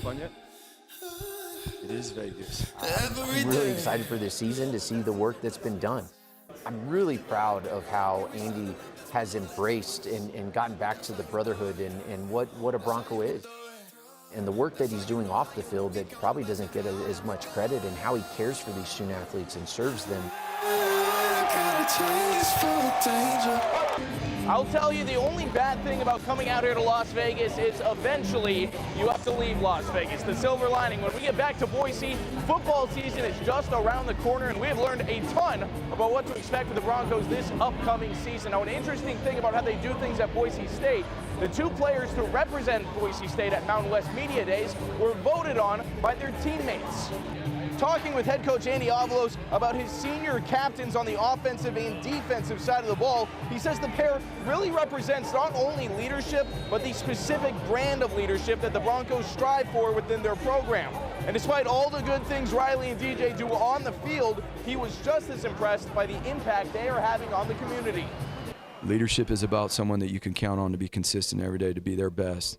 fun yet? It is Vegas. I'm really excited for this season to see the work that's been done. I'm really proud of how Andy has embraced and gotten back to the brotherhood and what a Bronco is. And the work that he's doing off the field that probably doesn't get as much credit, and how he cares for these student athletes and serves them. I'll tell you, the only bad thing about coming out here to Las Vegas is eventually you have to leave Las Vegas. The silver lining, when we get back to Boise, football season is just around the corner, and we have learned a ton about what to expect for the Broncos this upcoming season. Now, an interesting thing about how they do things at Boise State, the two players to represent Boise State at Mountain West Media Days were voted on by their teammates. Talking with head coach Andy Avalos about his senior captains on the offensive and defensive side of the ball, he says the pair really represents not only leadership, but the specific brand of leadership that the Broncos strive for within their program. And despite all the good things Riley and DJ do on the field, he was just as impressed by the impact they are having on the community. Leadership is about someone that you can count on to be consistent every day, to be their best.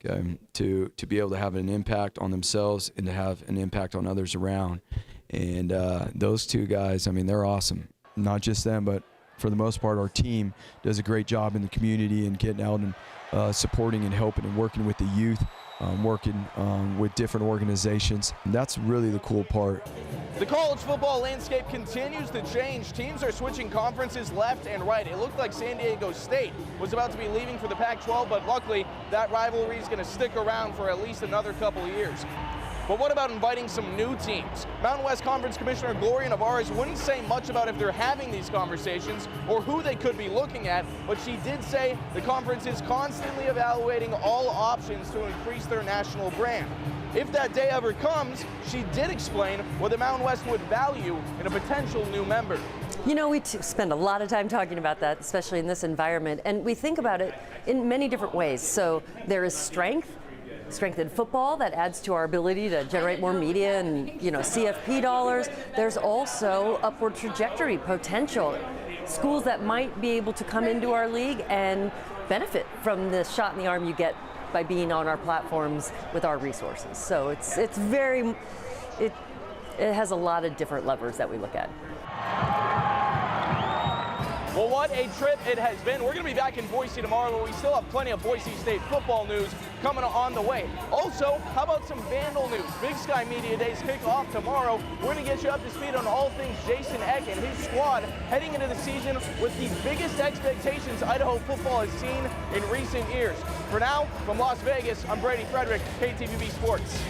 Okay, to be able to have an impact on themselves and to have an impact on others around. And those two guys, I mean, they're awesome. Not just them, but for the most part, our team does a great job in the community and getting out and supporting and helping and working with the youth, working with different organizations. And that's really the cool part. The college football landscape continues to change. Teams are switching conferences left and right. It looked like San Diego State was about to be leaving for the Pac-12, but luckily that rivalry is going to stick around for at least another couple of years. But what about inviting some new teams? Mountain West Conference Commissioner Gloria Nevarez wouldn't say much about if they're having these conversations or who they could be looking at, but she did say the conference is constantly evaluating all options to increase their national brand. If that day ever comes, she did explain what the Mountain West would value in a potential new member. You know, we spend a lot of time talking about that, especially in this environment, and we think about it in many different ways. So there is strength in football that adds to our ability to generate more media and, you know, CFP dollars. There's also upward trajectory potential. Schools that might be able to come into our league and benefit from the shot in the arm you get by being on our platforms with our resources. So it has a lot of different levers that we look at. Well, what a trip it has been. We're going to be back in Boise tomorrow, but we still have plenty of Boise State football news coming on the way. Also, how about some Vandal news? Big Sky Media Days kick off tomorrow. We're going to get you up to speed on all things Jason Eck and his squad heading into the season with the biggest expectations Idaho football has seen in recent years. For now, from Las Vegas, I'm Brady Frederick, KTVB Sports.